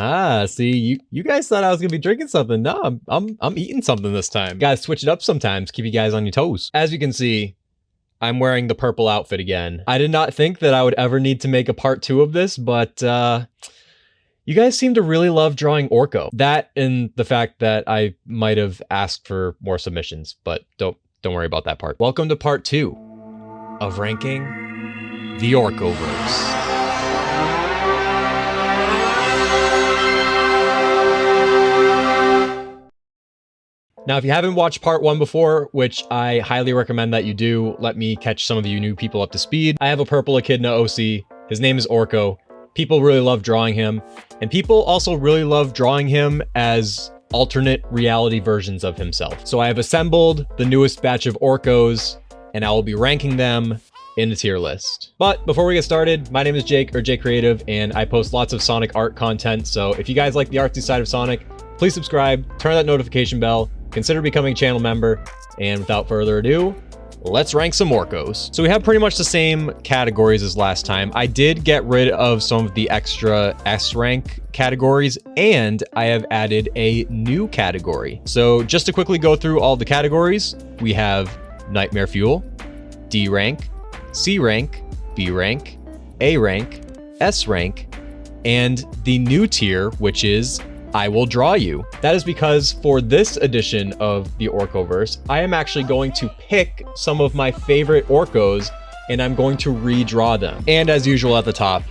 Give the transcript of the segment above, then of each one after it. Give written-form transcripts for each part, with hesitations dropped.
Ah, see, you guys thought I was gonna be drinking something. No, I'm eating something this time. Gotta switch it up sometimes, keep you guys on your toes. As you can see, I'm wearing the purple outfit again. I did not think that I would ever need to make a part 2 of this, but you guys seem to really love drawing Orko. That and the fact that I might have asked for more submissions, but don't worry about that part. Welcome to part 2 of ranking the Orkoverse. Now, if you haven't watched part 1 before, which I highly recommend that you do, let me catch some of you new people up to speed. I have a purple echidna OC. His name is Orko. People really love drawing him, and people also really love drawing him as alternate reality versions of himself. So I have assembled the newest batch of Orcos, and I will be ranking them in the tier list. But before we get started, my name is Jake, or Jake Creative, and I post lots of Sonic art content. So if you guys like the artsy side of Sonic, please subscribe, turn that notification bell, consider becoming a channel member, and without further ado, let's rank some Orcos. So we have pretty much the same categories as last time. I did get rid of some of the extra S rank categories, and I have added a new category. So just to quickly go through all the categories, we have Nightmare Fuel, D rank, C rank, B rank, A rank, S rank, and the new tier, which is I Will Draw You. That is because for this edition of the Orkoverse, I am actually going to pick some of my favorite Orcos and I'm going to redraw them. And as usual at the top,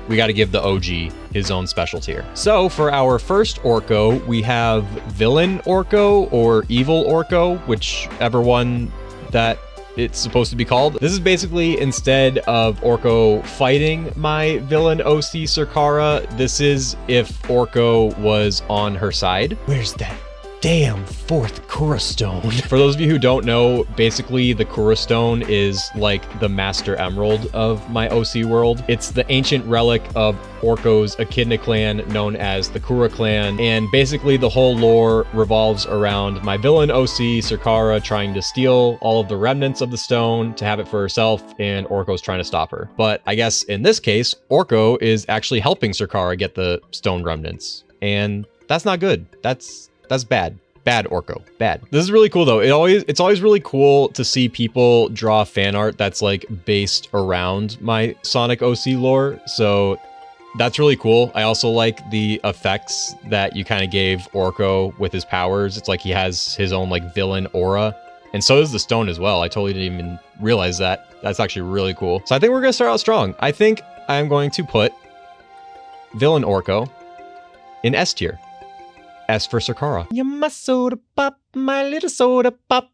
we got to give the OG his own special tier. So for our first Orko, we have Villain Orko or Evil Orko, whichever one that it's supposed to be called. This is basically instead of Orko fighting my villain OC Circara, this is if Orko was on her side. Where's that damn fourth Kura Stone? For those of you who don't know, basically the Kura Stone is like the Master Emerald of my OC world. It's the ancient relic of Orko's Echidna clan known as the Kura clan, and basically the whole lore revolves around my villain OC Circara trying to steal all of the remnants of the stone to have it for herself, and Orko's trying to stop her. But I guess in this case, Orko is actually helping Circara get the stone remnants, and that's not good. That's bad. Bad, Orko. Bad. This is really cool though. It's always really cool to see people draw fan art that's like based around my Sonic OC lore. So that's really cool. I also like the effects that you kind of gave Orko with his powers. It's like he has his own like villain aura. And so does the stone as well. I totally didn't even realize that. That's actually really cool. So I think we're going to start out strong. I think I'm going to put Villain Orko in S tier. S for Circara. You're my soda pop, my little soda pop.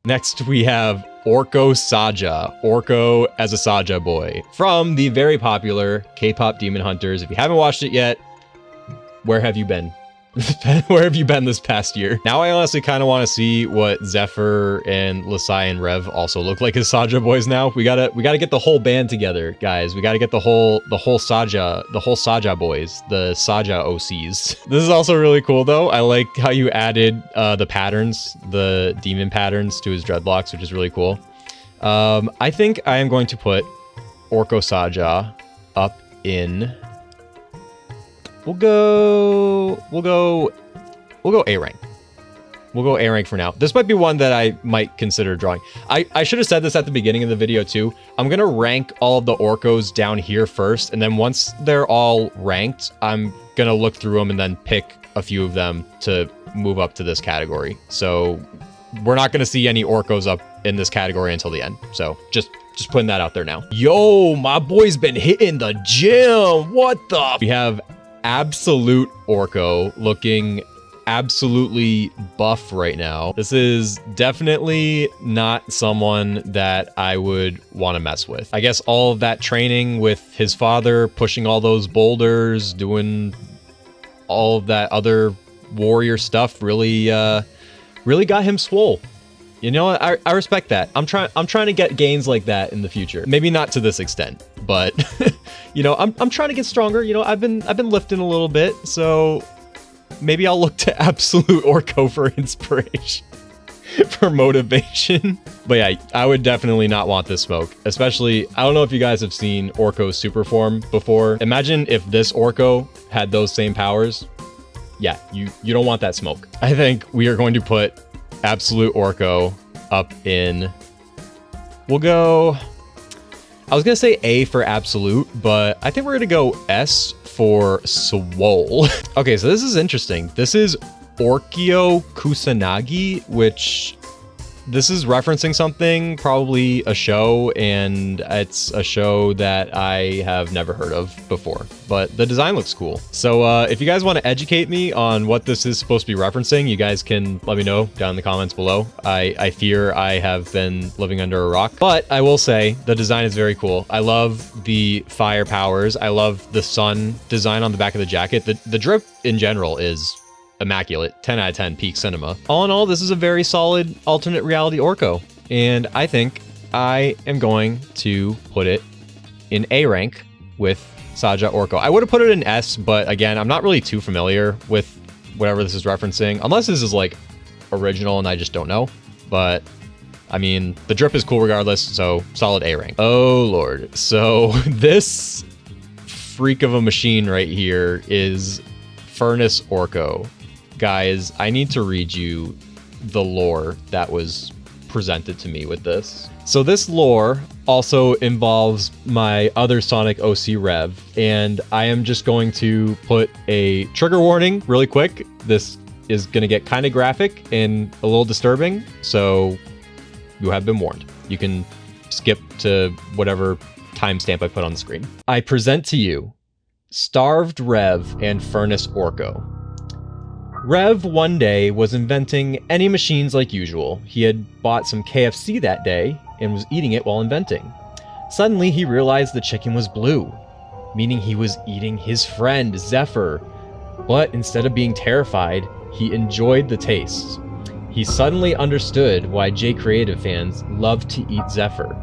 Next, we have Orko Saja. Orko as a Saja boy from the very popular K-pop Demon Hunters. If you haven't watched it yet, where have you been? Where have you been this past year? Now I honestly kind of want to see what Zephyr and Lasai and Rev also look like as Saja boys now. We gotta get the whole band together, guys. We gotta get the whole Saja boys, the Saja OCs. This is also really cool though. I like how you added the patterns, the demon patterns to his dreadlocks, which is really cool. I think I am going to put Orko Saja up in... We'll go A rank. We'll go A rank for now. This might be one that I might consider drawing. I should have said this at the beginning of the video too. I'm gonna rank all of the Orcos down here first, and then once they're all ranked, I'm gonna look through them and then pick a few of them to move up to this category. So we're not gonna see any Orcos up in this category until the end. So just putting that out there now. Yo, my boy's been hitting the gym. What the? We have Absolute Orko looking absolutely buff right now. This is definitely not someone that I would want to mess with. I guess all of that training with his father, pushing all those boulders, doing all of that other warrior stuff really got him swole. You know what? I respect that. I'm trying to get gains like that in the future. Maybe not to this extent, but you know, I'm trying to get stronger. You know, I've been lifting a little bit, so maybe I'll look to Absolute Orko for inspiration. for motivation. But yeah, I would definitely not want this smoke. Especially, I don't know if you guys have seen Orko's super form before. Imagine if this Orko had those same powers. Yeah, you don't want that smoke. I think we are going to put Absolute Orko up in... We'll go... I was going to say A for Absolute, but I think we're going to go S for Swole. Okay, so this is interesting. This is Orkio Kusanagi, which... This is referencing something, probably a show, and it's a show that I have never heard of before, but the design looks cool. So if you guys want to educate me on what this is supposed to be referencing, you guys can let me know down in the comments below. I fear I have been living under a rock, but I will say the design is very cool. I love the fire powers. I love the sun design on the back of the jacket. The drip in general is immaculate. 10 out of 10 peak cinema. All in all, this is a very solid alternate reality Orko, and I think I am going to put it in A rank with Saja Orko. I would have put it in S, but again, I'm not really too familiar with whatever this is referencing, unless this is like original and I just don't know. But I mean, the drip is cool regardless, so solid A rank. Oh lord. So this freak of a machine right here is Furnace Orko. Guys, I need to read you the lore that was presented to me with this. So this lore also involves my other Sonic OC Rev, and I am just going to put a trigger warning really quick. This is going to get kind of graphic and a little disturbing, so you have been warned. You can skip to whatever timestamp I put on the screen. I present to you Starved Rev and Furnace Orko. Rev one day was inventing any machines like usual. He had bought some KFC that day and was eating it while inventing. Suddenly he realized the chicken was blue, meaning he was eating his friend Zephyr. But instead of being terrified, he enjoyed the taste. He suddenly understood why J Creative fans loved to eat Zephyr.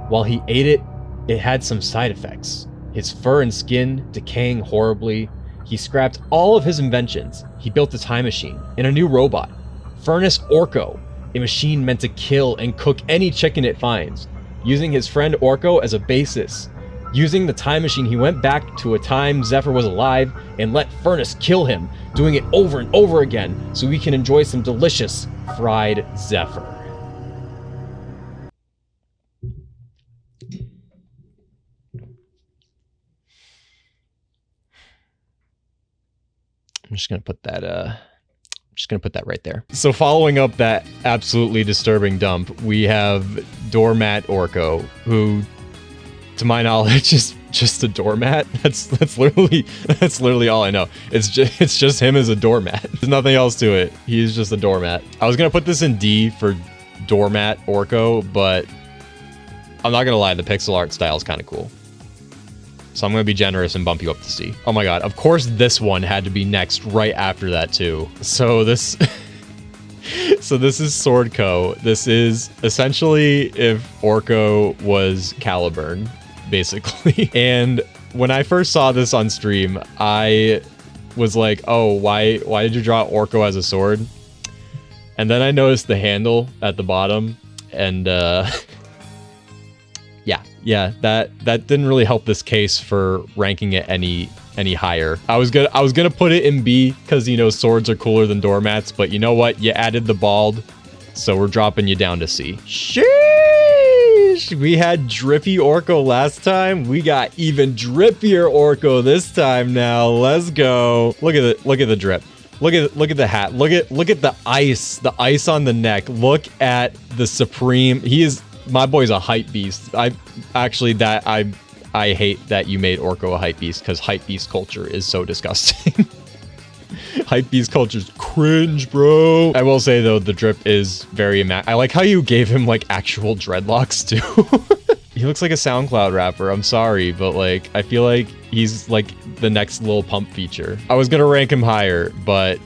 While he ate it, it had some side effects. His fur and skin decaying horribly. He scrapped all of his inventions. He built a time machine and a new robot, Furnace Orko, a machine meant to kill and cook any chicken it finds. Using his friend Orko as a basis. Using the time machine, he went back to a time Zephyr was alive and let Furnace kill him, doing it over and over again so we can enjoy some delicious fried Zephyr. I'm just gonna put that right there. So following up that absolutely disturbing dump, we have Doormat Orko, who, to my knowledge, is just a doormat. That's literally all I know. It's just him as a doormat. There's nothing else to it. He's just a doormat. I was gonna put this in D for Doormat Orko, but I'm not gonna lie, the pixel art style is kind of cool. So I'm going to be generous and bump you up to C. Oh my god, of course this one had to be next right after that too. So this... so this is Swordco. This is essentially if Orko was Caliburn, basically. And when I first saw this on stream, I was like, oh, why did you draw Orko as a sword? And then I noticed the handle at the bottom, and yeah, that didn't really help this case for ranking it any higher. I was gonna put it in B because, you know, swords are cooler than doormats, but you know what? You added the bald, so we're dropping you down to C. Sheesh! We had drippy Orko last time. We got even drippier Orko this time now. Let's go. Look at the drip. Look at the hat. Look at the ice on the neck. Look at the supreme. My boy's a hype beast. I hate that you made Orko a hype beast, because hype beast culture is so disgusting. Hype beast culture's cringe, bro. I will say though, the drip is very I like how you gave him like actual dreadlocks too. He looks like a SoundCloud rapper. I'm sorry, but like I feel like he's like the next Lil Pump feature. I was gonna rank him higher, but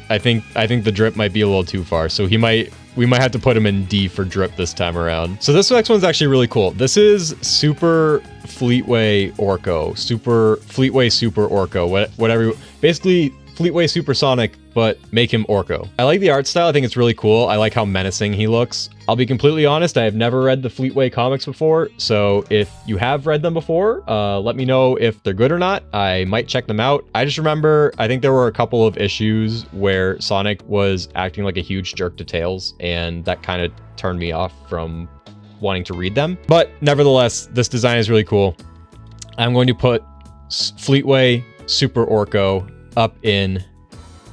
I think the drip might be a little too far. So we might have to put him in D for drip this time around. So this next one's actually really cool. This is Super Fleetway Orko. Super Fleetway Super Orko. Whatever. Basically, Fleetway Supersonic, but make him Orko. I like the art style. I think it's really cool. I like how menacing he looks. I'll be completely honest, I have never read the Fleetway comics before, so if you have read them before, let me know if they're good or not. I might check them out. I just remember, I think there were a couple of issues where Sonic was acting like a huge jerk to Tails, and that kind of turned me off from wanting to read them. But nevertheless, this design is really cool. I'm going to put Fleetway Super Orko up in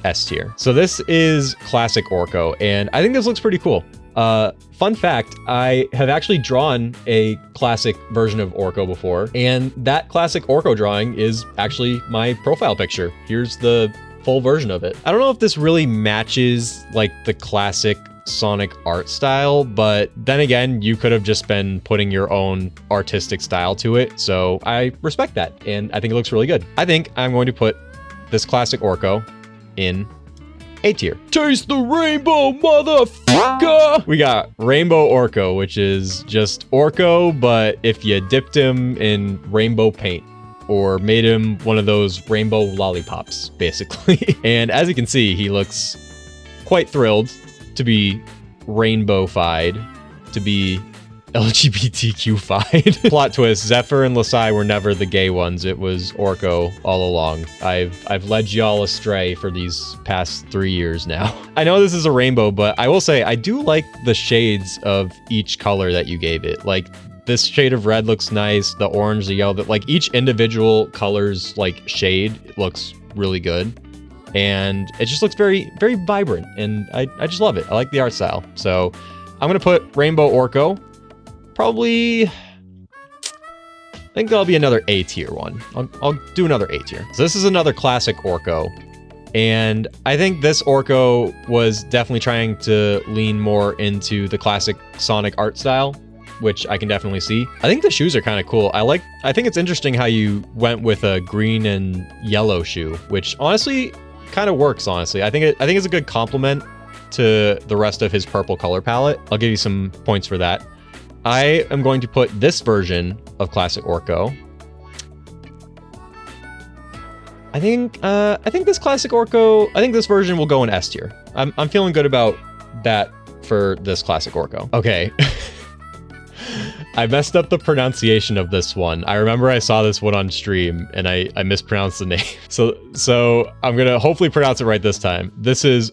S tier. So this is classic Orko, and I think this looks pretty cool. Fun fact, I have actually drawn a classic version of Orko before, and that classic Orko drawing is actually my profile picture. Here's the full version of it. I don't know if this really matches like the classic Sonic art style, but then again, you could have just been putting your own artistic style to it, so I respect that, and I think it looks really good. I think I'm going to put this classic Orko in A tier. Taste the rainbow, motherfucker! We got Rainbow Orko, which is just Orko, but if you dipped him in rainbow paint, or made him one of those rainbow lollipops, basically. And as you can see, he looks quite thrilled to be rainbow-fied, to be LGBTQ-fied. Plot twist, Zephyr and Lasai were never the gay ones. It was Orko all along. I've led y'all astray for these past 3 years now. I know this is a rainbow, but I will say I do like the shades of each color that you gave it. Like, this shade of red looks nice, the orange, the yellow, like each individual color's like shade looks really good. And it just looks very, very vibrant, and I just love it. I like the art style. So I'm gonna put Rainbow Orko. Probably, I think that'll be another A tier one. I'll do another A tier. So this is another classic Orko, and I think this Orko was definitely trying to lean more into the classic Sonic art style, which I can definitely see. I think the shoes are kind of cool. I think it's interesting how you went with a green and yellow shoe, which honestly kind of works, honestly. I think it's a good compliment to the rest of his purple color palette. I'll give you some points for that. I am going to put this version of classic Orko. I think this classic Orko, I think this version will go in S tier. I'm feeling good about that for this classic Orko. Okay. I messed up the pronunciation of this one. I remember I saw this one on stream and I mispronounced the name. So I'm gonna hopefully pronounce it right this time. This is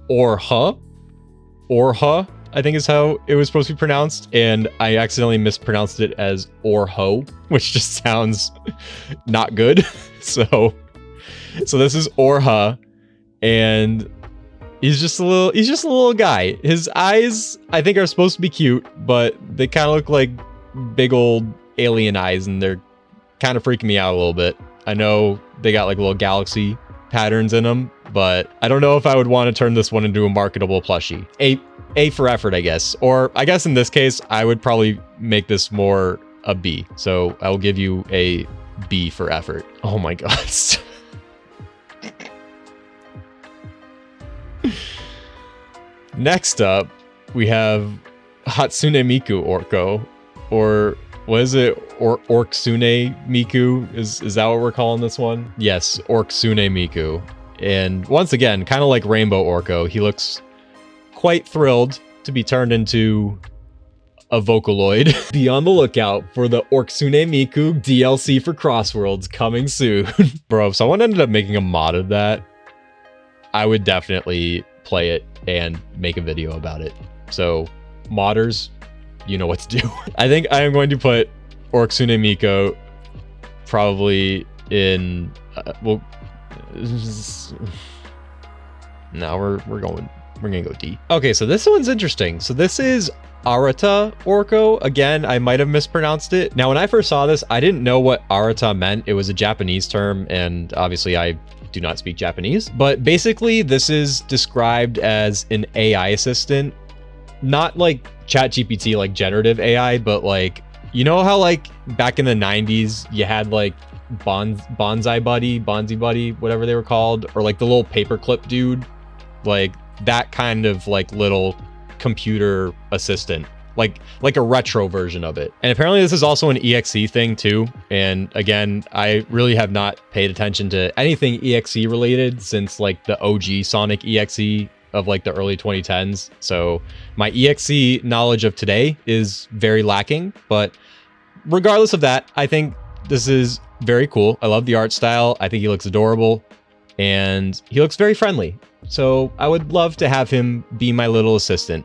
Orha. Orha, I think is how it was supposed to be pronounced, and I accidentally mispronounced it as Orho, which just sounds not good. So this is Orha, and he's just a little guy. His eyes, I think, are supposed to be cute, but they kind of look like big old alien eyes, and they're kind of freaking me out a little bit. I know they got like little galaxy patterns in them, but I don't know if I would want to turn this one into a marketable plushie. A for effort, I guess. Or I guess in this case, I would probably make this more a B. So I will give you a B for effort. Oh my god. Next up, we have Hatsune Miku Orko, or what is it? Orcsune Miku? Is that what we're calling this one? Yes, Orcsune Miku. And once again, kind of like Rainbow Orko, he looks quite thrilled to be turned into a Vocaloid. Be on the lookout for the Orcsune Miku DLC for Crossworlds coming soon. Bro, if someone ended up making a mod of that, I would definitely play it and make a video about it. So, modders, you know what to do. I think I am going to put Orcsune Miku probably in, well, no, we're gonna go D. Okay, so this one's interesting. So this is Arata Orko. Again, I might have mispronounced it. Now, when I first saw this, I didn't know what Arata meant. It was a Japanese term, and obviously I do not speak Japanese. But basically, this is described as an AI assistant. Not like ChatGPT, like generative AI, but like, you know how like back in the 90s, you had like Bonzi Buddy, whatever they were called, or like the little paperclip dude, like that kind of like little computer assistant. like a retro version of it. And apparently this is also an EXE thing too. And again, I really have not paid attention to anything EXE related since like the OG Sonic EXE of like the early 2010s. So my EXE knowledge of today is very lacking, but regardless of that, I think this is very cool. I love the art style. I think he looks adorable and he looks very friendly. So I would love to have him be my little assistant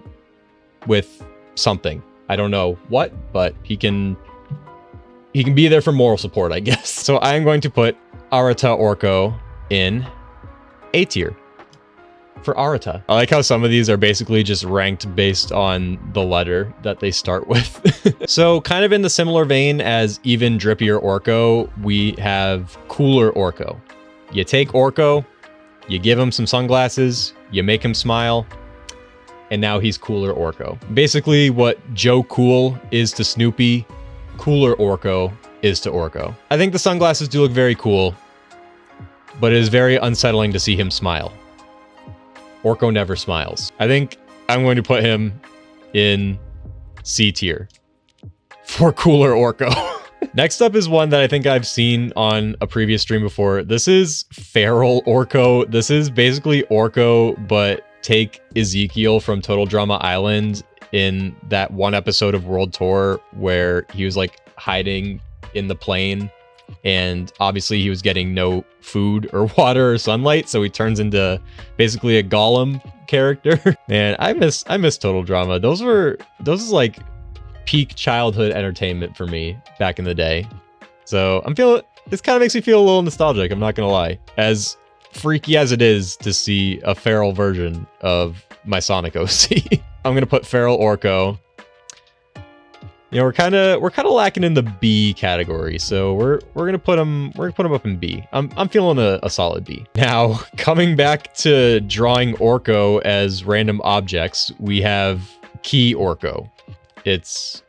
with something. I don't know what, but he can be there for moral support, I guess. So I am going to put Arata Orko in A tier for Arata. I like how some of these are basically just ranked based on the letter that they start with. So kind of in the similar vein as even drippier Orko, we have cooler Orko. You take Orko, you give him some sunglasses, you make him smile, and now he's cooler Orko. Basically what Joe Cool is to Snoopy, cooler Orko is to Orko. I think the sunglasses do look very cool, but it is very unsettling to see him smile. Orko never smiles. I think I'm going to put him in C tier for cooler Orko. Next up is one that I think I've seen on a previous stream before. This is Feral Orko. This is basically Orko, but take Ezekiel from Total Drama Island in that one episode of World Tour where he was like hiding in the plane and obviously he was getting no food or water or sunlight, so he turns into basically a golem character. Man, I miss Total Drama. Those was like peak childhood entertainment for me back in the day. So this kind of makes me feel a little nostalgic, I'm not gonna lie. As freaky as it is to see a feral version of my Sonic OC. I'm gonna put Feral Orko. You know, we're kind of lacking in the B category, so we're gonna put him up in B. I'm feeling a solid B. Now, coming back to drawing Orko as random objects, we have Key Orko. It's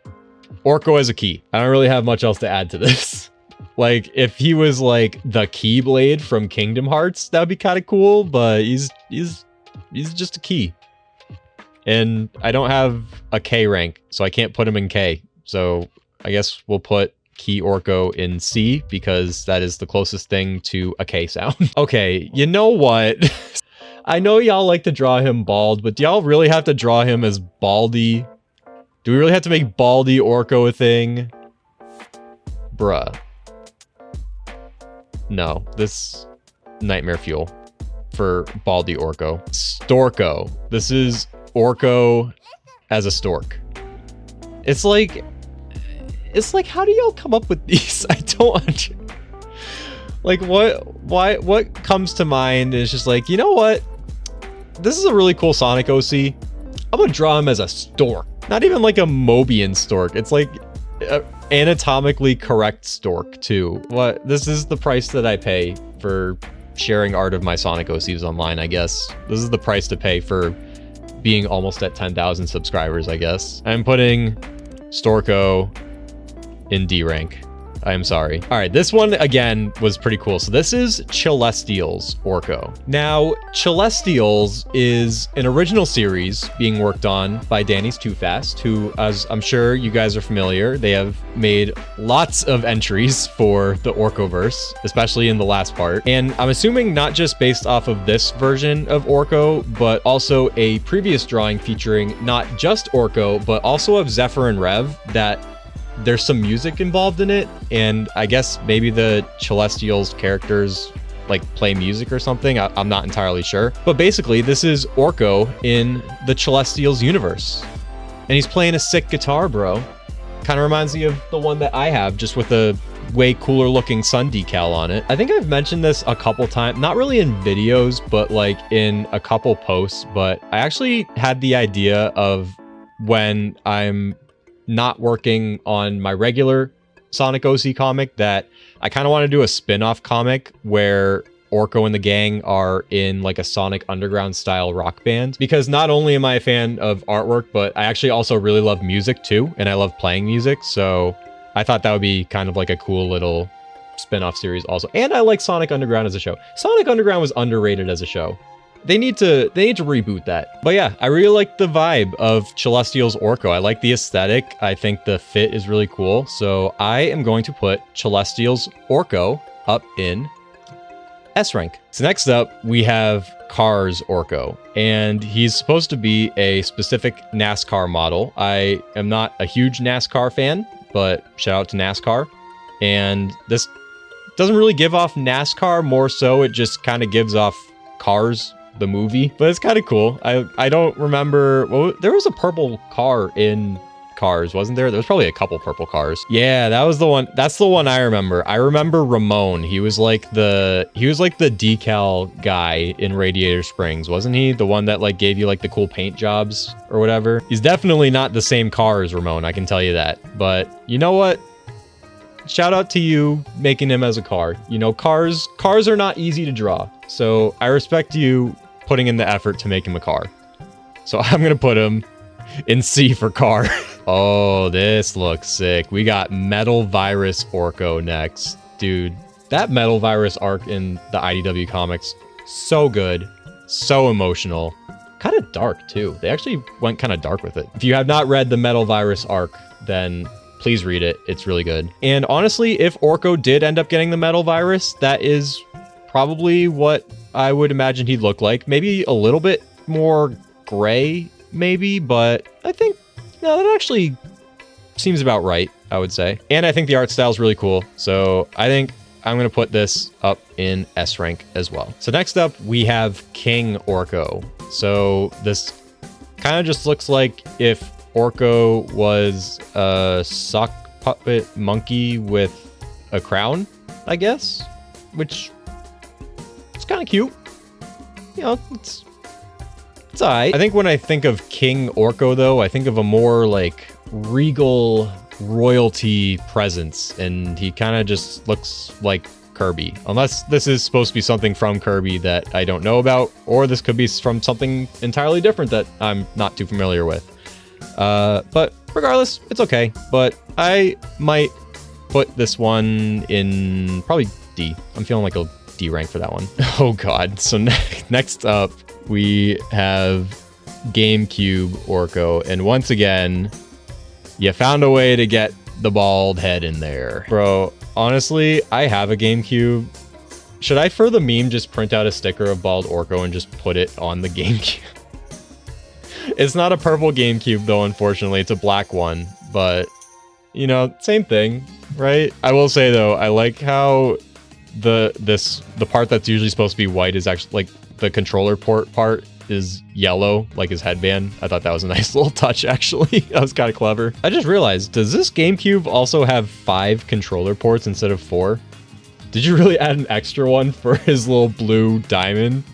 Orko as a key. I don't really have much else to add to this. Like, if he was like the Keyblade from Kingdom Hearts, that would be kind of cool, but he's just a key. And I don't have a K rank, so I can't put him in K. So I guess we'll put Key Orko in C because that is the closest thing to a K sound. Okay, you know what? I know y'all like to draw him bald, but do y'all really have to draw him as Baldy? Do we really have to make Baldy Orko a thing? Bruh. No, this nightmare fuel for Baldy Orko. Storko. This is Orko as a stork. It's like, how do y'all come up with these? I don't understand. Like, what comes to mind is just like, you know what? This is a really cool Sonic OC. I'm gonna draw him as a stork. Not even like a Mobian stork. It's like a anatomically correct stork too. What? This is the price that I pay for sharing art of my Sonic OCs online, I guess. This is the price to pay for being almost at 10,000 subscribers, I guess. I'm putting Storko in D rank. I am sorry. All right, this one again was pretty cool. So this is Celestials Orko. Now, Celestials is an original series being worked on by Danny's Too Fast, who, as I'm sure you guys are familiar, they have made lots of entries for the Orkoverse, especially in the last part. And I'm assuming not just based off of this version of Orko, but also a previous drawing featuring not just Orko, but also of Zephyr and Rev that there's some music involved in it, and I guess maybe the Celestials characters like play music or something. I'm not entirely sure. But basically, this is Orko in the Celestials universe. And he's playing a sick guitar, bro. Kind of reminds me of the one that I have, just with a way cooler looking sun decal on it. I think I've mentioned this a couple times, not really in videos, but like in a couple posts, but I actually had the idea of when I'm not working on my regular Sonic OC comic that I kind of want to do a spin-off comic where Orko and the gang are in like a Sonic Underground style rock band, because not only am I a fan of artwork, but I actually also really love music too, and I love playing music, so I thought that would be kind of like a cool little spin-off series also. And I like Sonic Underground as a show. Sonic Underground was underrated as a show. They need to reboot that. But yeah, I really like the vibe of Celestial's Orko. I like the aesthetic. I think the fit is really cool. So I am going to put Celestial's Orko up in S rank. So next up, we have Cars Orko, and he's supposed to be a specific NASCAR model. I am not a huge NASCAR fan, but shout out to NASCAR. And this doesn't really give off NASCAR, more so it just kind of gives off Cars, the movie. But it's kind of cool. I don't remember, well, there was a purple car in Cars, wasn't there? There was probably a couple purple cars. Yeah, that was the one. That's the one I remember. I remember Ramon. He was like the decal guy in Radiator Springs, wasn't he? The one that like gave you like the cool paint jobs or whatever. He's definitely not the same car as Ramon, I can tell you that. But you know what? Shout out to you making him as a car. You know, cars are not easy to draw. So I respect you putting in the effort to make him a car. So I'm gonna put him in C for car. Oh, this looks sick. We got Metal Virus Orko next. Dude, that Metal Virus arc in the IDW comics, so good, so emotional. Kind of dark, too. They actually went kind of dark with it. If you have not read the Metal Virus arc, then please read it. It's really good. And honestly, if Orko did end up getting the Metal Virus, that is probably what I would imagine he'd look like. Maybe a little bit more gray, maybe, but I think, no, that actually seems about right, I would say. And I think the art style is really cool. So I think I'm going to put this up in S rank as well. So next up, we have King Orko. So this kind of just looks like if Orko was a sock puppet monkey with a crown, I guess, which is kind of cute. You know, it's alright. I think when I think of King Orko, though, I think of a more like regal royalty presence, and he kind of just looks like Kirby. Unless this is supposed to be something from Kirby that I don't know about, or this could be from something entirely different that I'm not too familiar with. But regardless, it's okay. But I might put this one in probably D. I'm feeling like a D rank for that one. Oh god. So next up, we have GameCube Orko, and once again, you found a way to get the bald head in there. Bro, honestly, I have a GameCube. Should I, for the meme, just print out a sticker of bald Orko and just put it on the GameCube? It's not a purple GameCube, though, unfortunately. It's a black one, but, you know, same thing, right? I will say, though, I like how the part that's usually supposed to be white is actually, like, the controller port part is yellow, like his headband. I thought that was a nice little touch, actually. That was kind of clever. I just realized, does this GameCube also have 5 controller ports instead of 4? Did you really add an extra one for his little blue diamond?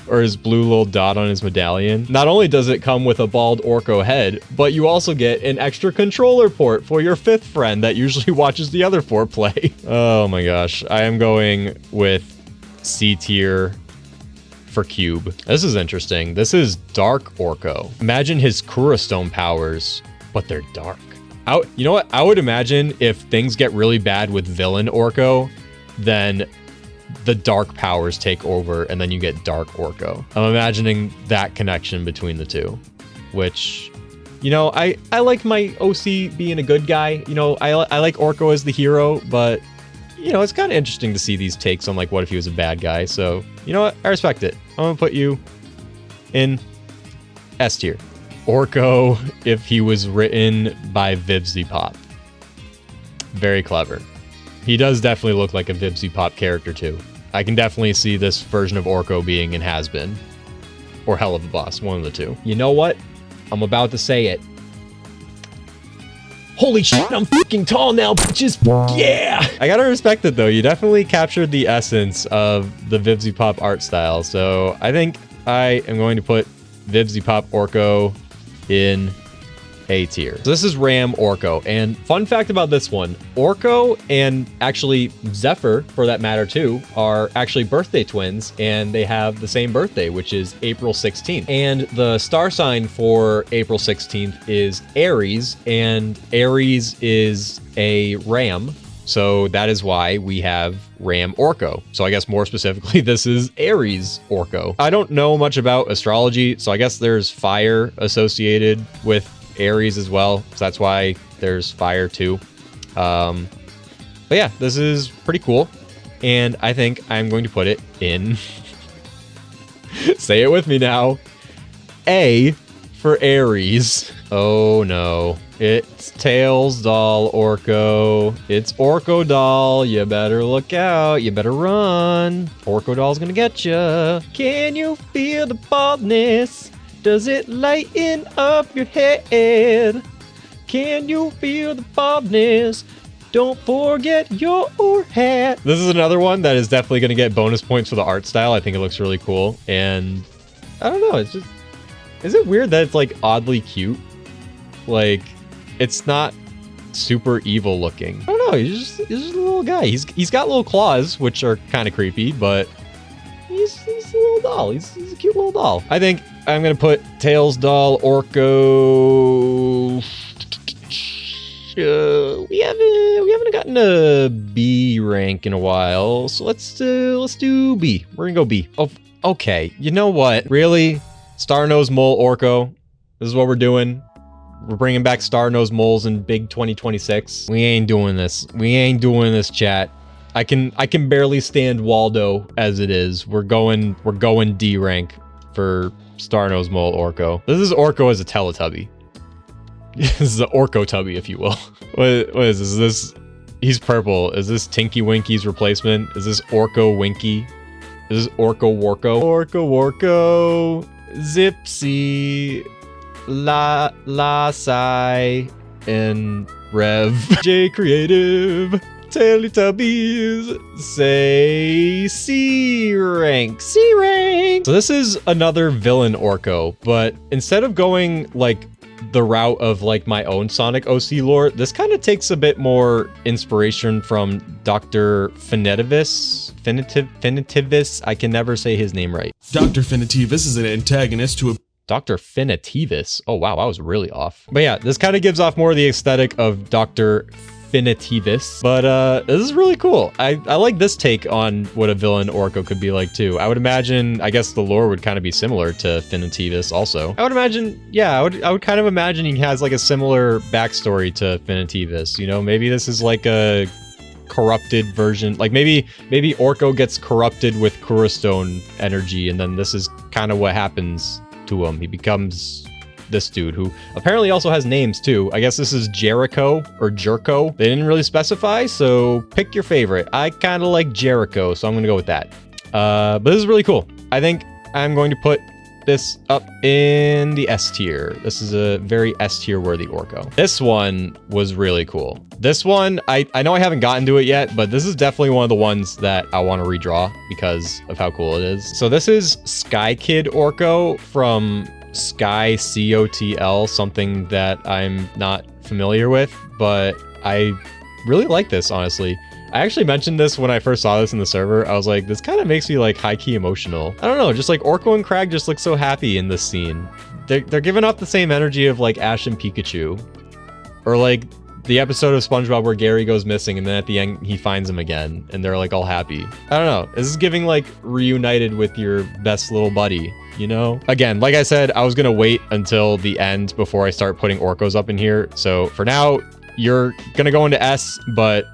Or his blue little dot on his medallion? Not only does it come with a bald Orko head, but you also get an extra controller port for your 5th friend that usually watches the other 4 play. Oh my gosh. I am going with C tier for Cube. This is interesting. This is Dark Orko. Imagine his Kura Stone powers, but they're dark. You know what? I would imagine if things get really bad with villain Orko, then the dark powers take over and then you get Dark Orko. I'm imagining that connection between the two, which, you know, I like my OC being a good guy. You know, I like Orko as the hero, but, you know, it's kind of interesting to see these takes on, like, what if he was a bad guy. So, you know what? I respect it. I'm going to put you in S tier. Orko, if he was written by Vibsy Pop. Very clever. He does definitely look like a Vibsy Pop character, too. I can definitely see this version of Orko being in Has-Been. Or Hell of a Boss, one of the two. You know what? I'm about to say it. Holy shit, I'm fucking tall now, bitches. Yeah! I gotta respect it, though. You definitely captured the essence of the Vibsy Pop art style. So I think I am going to put Vibsy Pop Orko in A tier. So this is Ram Orko, and fun fact about this one, Orko and actually Zephyr, for that matter too, are actually birthday twins, and they have the same birthday, which is April 16th. And the star sign for April 16th is Aries, and Aries is a ram, So that is why we have Ram Orco. So I guess more specifically, this is Aries Orco. I don't know much about astrology, so I guess there's fire associated with Aries as well. So that's why there's fire too. But yeah, this is pretty cool. And I think I'm going to put it in, say it with me now, A for Aries. Oh no. It's Tails doll Orco. It's Orco doll. You better look out. You better run. Orco doll's gonna get ya. Can you feel the baldness? Does it lighten up your head? Can you feel the baldness? Don't forget your hat. This is another one that is definitely gonna get bonus points for the art style. I think it looks really cool. And I don't know, it's just, is it weird that it's like oddly cute? Like, it's not super evil looking. I don't know, he's just a little guy. He's got little claws, which are kind of creepy, but he's a little doll. He's a cute little doll. I think I'm gonna put Tails doll Orco. We haven't gotten a B rank in a while, so let's do B. We're gonna go B. Oh, okay. You know what? Really, Star-Nosed Mole Orco. This is what we're doing. We're bringing back Star-Nosed Moles in big 2026. We ain't doing this. We ain't doing this, chat. I can barely stand Waldo as it is. We're going D rank for Star-Nosed Mole Orco. This is Orco as a Teletubby. This is an Orco Tubby, if you will. What is this? Is this? He's purple. Is this Tinky Winky's replacement? Is this Orco Winky? Is this Orco Warco? Orco Warco. Zipsy. La Sai. And Rev. J Creative. Teletubbies. Say C rank. C rank. So this is another villain Orco, but instead of going like the route of like my own Sonic OC lore, this kind of takes a bit more inspiration from Dr. Finitivis. I can never say his name right. Dr. Finitivis is an antagonist to a Dr. Finitivis. Oh wow, I was really off. But yeah, this kind of gives off more of the aesthetic of Dr. Finitivis, but this is really cool. I like this take on what a villain Orco could be like too. I would imagine, I guess the lore would kind of be similar to Finitivis also. I would imagine, yeah, I would kind of imagine he has like a similar backstory to Finitivis. You know, maybe this is like a corrupted version, like maybe Orco gets corrupted with Kurastone energy, and then this is kind of what happens to him. He becomes this dude who apparently also has names too. I guess this is Jericho or Jerko. They didn't really specify, so pick your favorite. I kind of like Jericho, so I'm gonna go with that. But this is really cool. I think I'm going to put this up in the S tier. This is a very S tier worthy Orco. This one was really cool. This one, I know I haven't gotten to it yet, but this is definitely one of the ones that I want to redraw because of how cool it is. So this is Sky Kid Orco from Sky COTL, something that I'm not familiar with, but I really like this, honestly. I actually mentioned this when I first saw this in the server. I was like, this kind of makes me like high-key emotional. I don't know, just like Orko and Crag just look so happy in this scene. They're giving off the same energy of like Ash and Pikachu. Or like the episode of SpongeBob where Gary goes missing and then at the end he finds him again and they're like all happy. I don't know, this is giving like reunited with your best little buddy. You know, again, like I said, I was gonna wait until the end before I start putting Orcos up in here. So for now, you're gonna go into S, but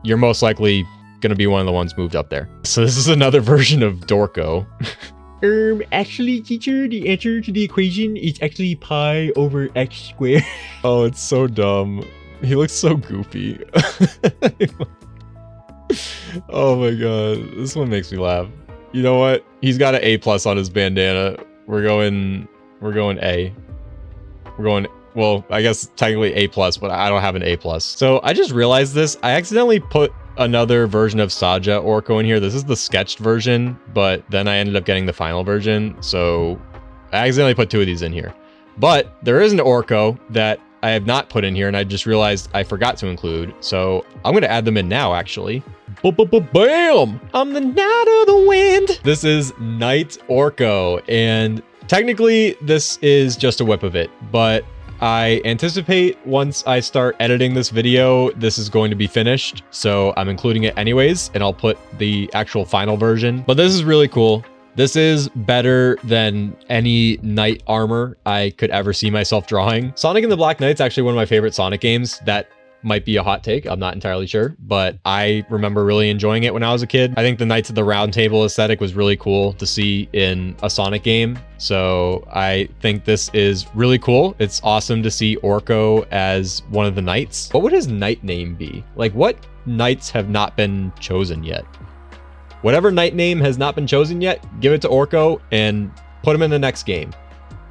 you're most likely gonna be one of the ones moved up there. So this is another version of Dorko. Actually, teacher, the answer to the equation is actually pi over x squared. Oh, it's so dumb. He looks so goofy. Oh my god, this one makes me laugh. You know what? He's got an A+ on his bandana. We're going A. We're going, well, I guess technically A+, but I don't have an A+. So I just realized this. I accidentally put another version of Saja Orco in here. This is the sketched version, but then I ended up getting the final version. So I accidentally put two of these in here. But there is an Orco that I have not put in here, and I just realized I forgot to include. So I'm going to add them in now, actually. Bam! I'm the Knight of the Wind. This is Knight Orco, and technically this is just a whip of it, but I anticipate once I start editing this video, this is going to be finished. So I'm including it anyways, and I'll put the actual final version. But this is really cool. This is better than any knight armor I could ever see myself drawing. Sonic and the Black Knight's actually one of my favorite Sonic games. That might be a hot take. I'm not entirely sure, but I remember really enjoying it when I was a kid. I think the Knights of the Round Table aesthetic was really cool to see in a Sonic game. So I think this is really cool. It's awesome to see Orko as one of the knights. What would his knight name be? Like, what knights have not been chosen yet? Whatever knight name has not been chosen yet, give it to Orko and put him in the next game.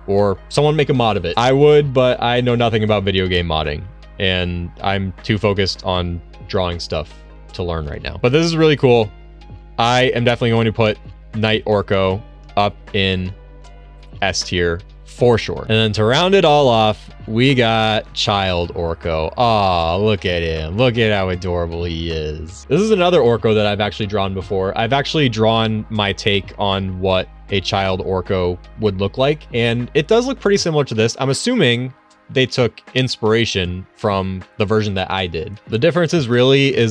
Or someone make a mod of it. I would, but I know nothing about video game modding. And I'm too focused on drawing stuff to learn right now. But this is really cool. I am definitely going to put Knight Orko up in S tier for sure. And then to round it all off, we got Child Orko. Aw, look at him. Look at how adorable he is. This is another Orko that I've actually drawn before. I've actually drawn my take on what a Child Orko would look like. And it does look pretty similar to this. I'm assuming they took inspiration from the version that I did. The difference is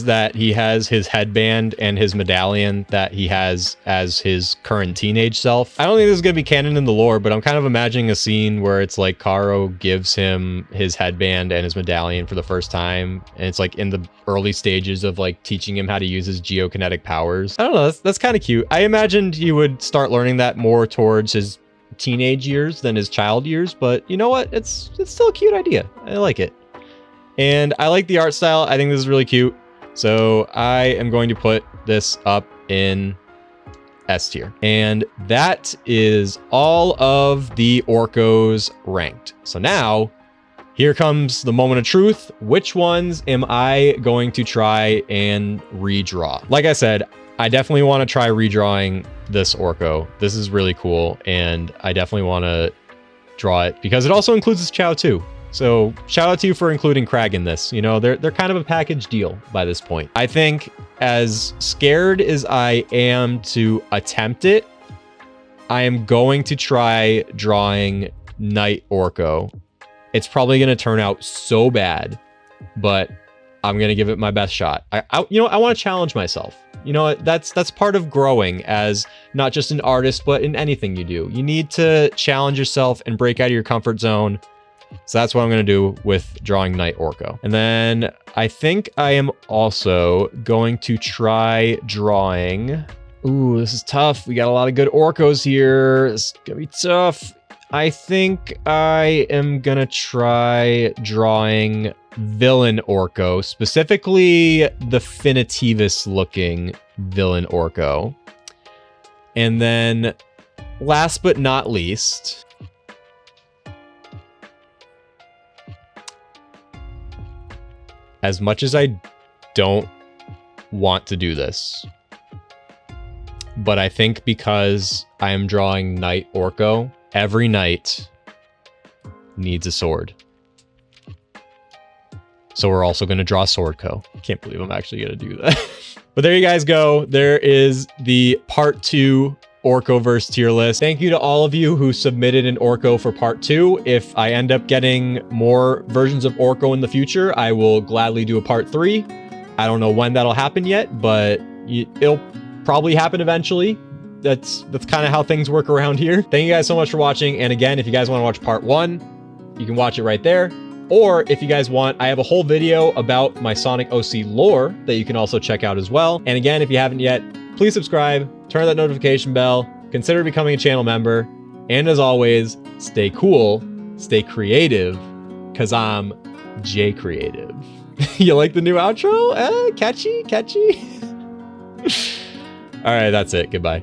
that he has his headband and his medallion that he has as his current teenage self. I don't think this is going to be canon in the lore, but I'm kind of imagining a scene where it's like Karo gives him his headband and his medallion for the first time. And it's like in the early stages of like teaching him how to use his geokinetic powers. I don't know, that's kind of cute. I imagined he would start learning that more towards his teenage years than his child years, but you know what, it's still a cute idea. I like it, and I like the art style. I think this is really cute, so I am going to put this up in S tier. And that is all of the Orcos ranked. So now here comes the moment of truth. Which ones am I going to try and redraw? Like I said, I definitely want to try redrawing this Orko. This is really cool, and I definitely want to draw it because it also includes this Chow too. So shout out to you for including Crag in this. You know, they're kind of a package deal by this point. I think as scared as I am to attempt it, I am going to try drawing Knight Orko. It's probably going to turn out so bad, but I'm going to give it my best shot. I want to challenge myself. You know, that's part of growing as not just an artist, but in anything you do. You need to challenge yourself and break out of your comfort zone. So that's what I'm going to do with drawing Knight Orko. And then I think I am also going to try drawing... Ooh, this is tough. We got a lot of good Orcos here. This is going to be tough. I think I am going to try drawing Villain Orko, specifically the Finitivus looking Villain Orko. And then last but not least, as much as I don't want to do this, but I think because I am drawing Knight Orko, every knight needs a sword. So we're also going to draw Swordco. Can't believe I'm actually going to do that. But there you guys go. There is the part 2 Orkoverse tier list. Thank you to all of you who submitted an Orko for part 2. If I end up getting more versions of Orko in the future, I will gladly do a part 3. I don't know when that'll happen yet, but it'll probably happen eventually. That's kind of how things work around here. Thank you guys so much for watching. And again, if you guys want to watch part 1, you can watch it right there. Or if you guys want, I have a whole video about my Sonic OC lore that you can also check out as well. And again, if you haven't yet, please subscribe, turn that notification bell, consider becoming a channel member. And as always, stay cool, stay creative, because I'm J Creative. You like the new outro? Catchy? All right, that's it. Goodbye.